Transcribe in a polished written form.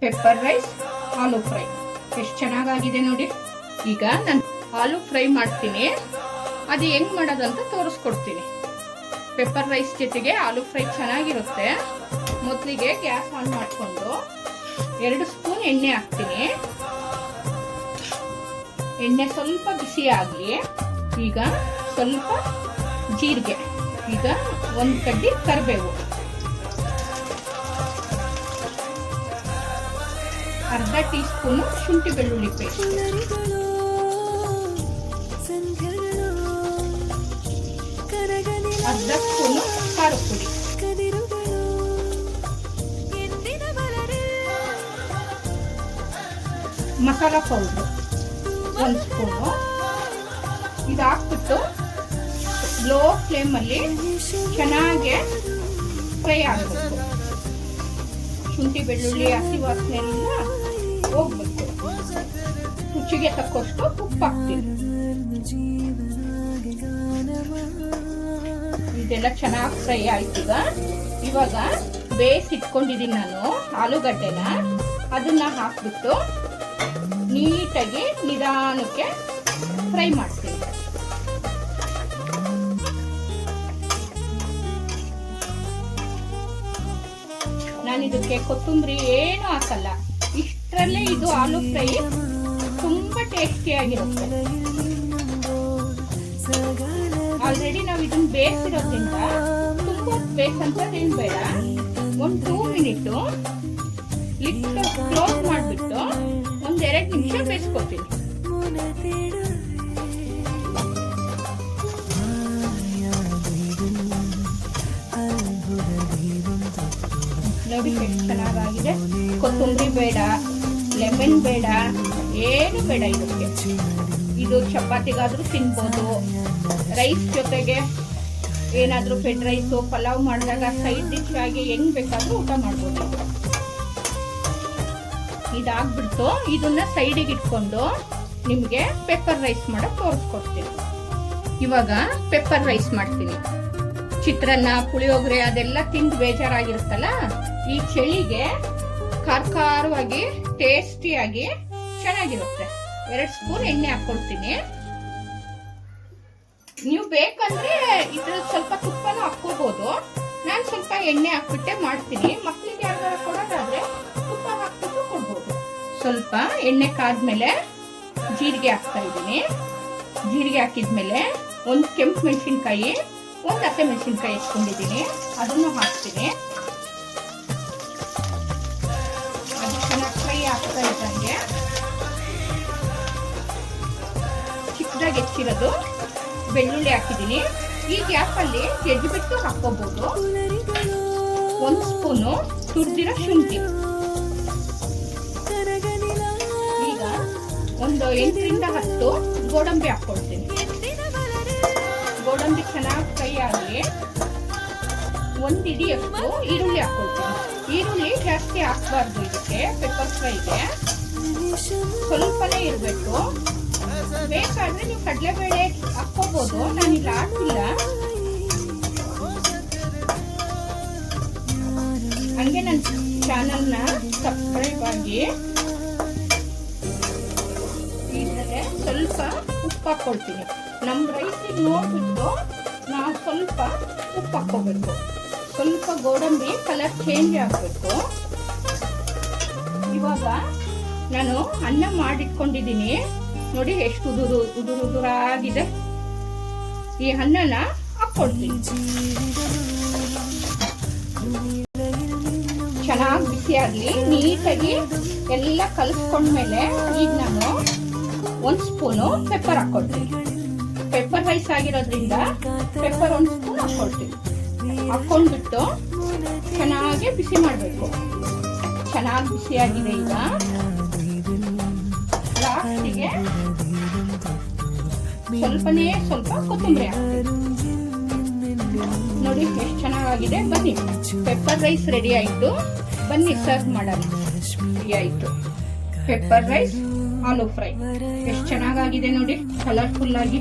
Pepper rice, ಆಲೂ fry ಎಷ್ಟು ಚೆನ್ನಾಗಾಗಿದೆ ನೋಡಿ. ಈಗ ನಾನು ಆಲೂ ಫ್ರೈ ಮಾಡ್ತೀನಿ, ಅದು ಹೆಂಗ್ ಮಾಡೋದಂತ ತೋರಿಸ್ಕೊಡ್ತೀನಿ. ಪೆಪ್ಪರ್ ರೈಸ್ ಜೊತೆಗೆ ಆಲೂ ಫ್ರೈ ಚೆನ್ನಾಗಿರುತ್ತೆ. ಮೊದಲಿಗೆ ಗ್ಯಾಸ್ ಆನ್ ಮಾಡಿಕೊಂಡು 2 ಸ್ಪೂನ್ ಎಣ್ಣೆ ಹಾಕ್ತೀನಿ. ಎಣ್ಣೆ ಸ್ವಲ್ಪ ಬಿಸಿ ಆಗಲಿ. ಈಗ ಸ್ವಲ್ಪ ಜೀರಿಗೆ, ಈಗ 1 ಕಡ್ಡಿ ಕರಿಬೇವು, ಅರ್ಧ ಟೀ ಸ್ಪೂನ್ ಶುಂಠಿ ಬೆಳ್ಳುಳ್ಳಿ ಪೇಸ್ಟ್, ಅರ್ಧ ಸ್ಪೂನ್ ಖಾರದ ಪುಡಿ, ಮಸಾಲಾ ಪೌಡರ್ 1 ಸ್ಪೂನು. ಇದು ಹಾಕ್ಬಿಟ್ಟು ಲೋ ಫ್ಲೇಮಲ್ಲಿ ಚೆನ್ನಾಗಿ ಫ್ರೈ ಆಗಬೇಕು. ಶುಂಠಿ ಬೆಳ್ಳುಳ್ಳಿ ಹಸಿ ವಾಸನೆ ಎಲ್ಲ ಹೋಗ್ಬೇಕು. ರುಚಿಗೆ ತಕ್ಕಷ್ಟು ಉಪ್ಪು ಹಾಕ್ತೀನಿ. ಇದೆಲ್ಲ ಚೆನ್ನಾಗಿ ಫ್ರೈ ಆಯ್ತು. ಇವಾಗ ಬೇಯಿಸಿಟ್ಕೊಂಡಿದ್ದೀನಿ ನಾನು ಆಲೂಗಡ್ಡೆನ, ಅದನ್ನ ಹಾಕ್ಬಿಟ್ಟು ನೀಟಾಗಿ ನಿಧಾನಕ್ಕೆ ಫ್ರೈ ಮಾಡ್ತೀನಿ. ನಾನು ಇದಕ್ಕೆ ಕೊತ್ತಂಬರಿ ಏನು ಹಾಕಲ್ಲ. ಇಷ್ಟರಲ್ಲೇ ಇದು ಆಲೂ ಫ್ರೈ ತುಂಬಾ ಟೇಸ್ಟಿಯಾಗಿರುತ್ತೆ. ಆಲ್ರೆಡಿ ನಾವು ಇದನ್ನ ಬೇಯಿಸಿರೋದ್ರಿಂದ ತುಂಬಾ ಬೇಯಿಸಂತ ಏನು ಬೇಡ. 1-2 ಮಿನಿಟ್ ಲಿಡ್ ಕ್ಲೋಸ್ ಮಾಡಿಬಿಟ್ಟು 1-2 ನಿಮಿಷ ಬೇಯಿಸ್ಕೊತೀನಿ. ನೋಡಿ ಎಷ್ಟು ಚೆನ್ನಾಗಿದೆ. ಕೊತ್ತಂಬರಿ ಬೇಡ, ಲೆಮನ್ ಬೇಡ, ಏನು ಬೇಡ ಇದಕ್ಕೆ. ಇದು ಚಪಾತಿಗಾದ್ರೂ ತಿನ್ಬೋದು, ರೈಸ್ ಜೊತೆಗೆ ಏನಾದ್ರೂ ಫೆಡ್ ರೈಸು ಪಲಾವ್ ಮಾಡಿದಾಗ ಸೈಡ್ ಡಿಶ್ ಆಗಿ ಹೆಂಗ್ ಬೇಕಾದ್ರೂ ಊಟ ಮಾಡ್ಬೋದು. ಇದಾಗ್ಬಿಟ್ಟು ಇದನ್ನ ಸೈಡಿಗೆ ಇಟ್ಕೊಂಡು ನಿಮ್ಗೆ ಪೆಪ್ಪರ್ ರೈಸ್ ಮಾಡಕ್ ತೋರಿಸ್ಕೊಡ್ತೀನಿ. ಇವಾಗ ಪೆಪ್ಪರ್ ರೈಸ್ ಮಾಡ್ತೀನಿ. ಚಿತ್ರಾನ್ನ, ಪುಳಿಯೋಗರೆ ಅದೆಲ್ಲ ತಿಂದು ಬೇಜಾರಾಗಿರುತ್ತಲ್ಲ, ಈ ಚಳಿಗೆ ಖಾರವಾಗಿ ಟೇಸ್ಟಿಯಾಗಿ ಚೆನ್ನಾಗಿರುತ್ತೆ. 2 ಸ್ಪೂನ್ ಎಣ್ಣೆ ಹಾಕೊಳ್ತೀನಿ. ನೀವು ಬೇಕಂದ್ರೆ ಇದ್ರ ಸ್ವಲ್ಪ ತುಪ್ಪನೂ ಹಾಕೋಬಹುದು. ನಾನು ಸ್ವಲ್ಪ ಎಣ್ಣೆ ಹಾಕ್ಬಿಟ್ಟೆ ಮಾಡ್ತೀನಿ. ಮಕ್ಕಳಿಗೆ ಯಾರಿಗಾರ ಕೊಡೋದಾದ್ರೆ ತುಪ್ಪ ಹಾಕ್ಬಿಟ್ಟು ಕೊಡ್ಬೋದು. ಸ್ವಲ್ಪ ಎಣ್ಣೆ ಕಾದ್ಮೇಲೆ ಜೀರಿಗೆ ಹಾಕ್ತಾ ಇದ್ದೀನಿ. ಜೀರಿಗೆ ಹಾಕಿದ್ಮೇಲೆ 1 ಕೆಂಪು ಮೆಣಸಿನ್ಕಾಯಿ, 1 ಹಸಿ ಮೆಣಸಿನ್ಕಾಯಿ ಇಟ್ಕೊಂಡಿದ್ದೀನಿ, ಅದನ್ನು ಹಾಕ್ತೀನಿ. ಅದು ಚೆನ್ನಾಗಿ ಫ್ರೈ ಆಗ್ತಾ ಇದ್ದಂಗೆ ಚಿಕ್ಕದಾಗಿ ಹೆಚ್ಚಿರೋದು ಬೆಳ್ಳುಳ್ಳಿ ಹಾಕಿದ್ದೀನಿ. ಈ ಗ್ಯಾಪಲ್ಲಿ ಜಜ್ಜಿಬಿಟ್ಟು ಹಾಕೋಬಹುದು. 1 ಸ್ಪೂನು ತುರಿದಿರೋ ಶುಂಠಿ. ಈಗ ಒಂದು 8-10 ಗೋಡಂಬಿ ಹಾಕೊಳ್ತೀನಿ. ಗೋಡಂಬಿ ಚೆನ್ನಾಗಿ ಫ್ರೈ ಆಗಿ 1 ಹಿಡಿಯಷ್ಟು ಈರುಳ್ಳಿ ಹಾಕೊಳ್ತೀನಿ. ಈರುಳ್ಳಿ ಜಾಸ್ತಿ ಹಾಕಬಾರ್ದು ಇದಕ್ಕೆ, ಪೆಪ್ಪರ್ ಫ್ರೈಗೆ ಸ್ವಲ್ಪನೇ ಇರಬೇಕು. ಬೇಕಾದ್ರೆ ನೀವು ಕಡಲೆಬೇಳೆ ಹಾಕೋಬಹುದು, ನಾನಿಲ್ಲ ಹಾಕಿಲ್ಲ. ಹಂಗೆ ನನ್ನ ಚಾನಲ್ನ ಸಬ್ಸ್ಕ್ರೈಬ್ ಆಗಿ. ಇದಕ್ಕೆ ಸ್ವಲ್ಪ ಉಪ್ಪು ಹಾಕೊಳ್ತೀನಿ. ನಮ್ಮ ರೈಸಿಗೆ ನೋಡ್ಬಿಟ್ಟು ನಾವು ಸ್ವಲ್ಪ ಉಪ್ಪು ಹಾಕೋಬೇಕು. ಸ್ವಲ್ಪ ಗೋಡಂಬಿ ಕಲರ್ ಚೇಂಜ್ ಆಗಬೇಕು. ಇವಾಗ ನಾನು ಅನ್ನ ಮಾಡಿಟ್ಕೊಂಡಿದ್ದೀನಿ ನೋಡಿ, ಎಷ್ಟು ಉದುರಾಗಿದೆ. ಈ ಅನ್ನನ ಹಾಕೊಳ್ತೀನಿ. ಚೆನ್ನಾಗಿ ಬಿಸಿ ಆಗಲಿ. ನೀಟಾಗಿ ಎಲ್ಲ ಕಲಿಸ್ಕೊಂಡ್ಮೇಲೆ ಈಗ ನಾನು 1 ಸ್ಪೂನು ಪೆಪ್ಪರ್ ಹಾಕೊಳ್ತೀನಿ. ಪೆಪ್ಪರ್ ರೈಸ್ ಆಗಿರೋದ್ರಿಂದ ಪೆಪ್ಪರ್ 1 ಸ್ಪೂನ್ ಹಾಕೊಳ್ತೀನಿ. ಹಾಕೊಂಡ್ಬಿಟ್ಟು ಚೆನ್ನಾಗಿ ಬಿಸಿ ಮಾಡಬೇಕು. ಚೆನ್ನಾಗಿ ಬಿಸಿಯಾಗಿದೆ. ಈಗ ಲಾಸ್ಟಿಗೆ ಸ್ವಲ್ಪ ಕೊತ್ತಂಬರಿ ಹಾಕ್ತೀನಿ. ನೋಡಿ ಎಷ್ಟು ಚೆನ್ನಾಗಿದೆ. ಬನ್ನಿ, ಪೆಪ್ಪರ್ ರೈಸ್ ರೆಡಿ ಆಯ್ತು. ಬನ್ನಿ ಸರ್ವ್ ಮಾಡೋಣ. ರೆಡಿ ಆಯ್ತು ಪೆಪ್ಪರ್ ರೈಸ್, ಆಲೂ ಫ್ರೈ. ಎಷ್ಟು ಚೆನ್ನಾಗಿದೆ ನೋಡಿ, ಕಲರ್ಫುಲ್ ಆಗಿ.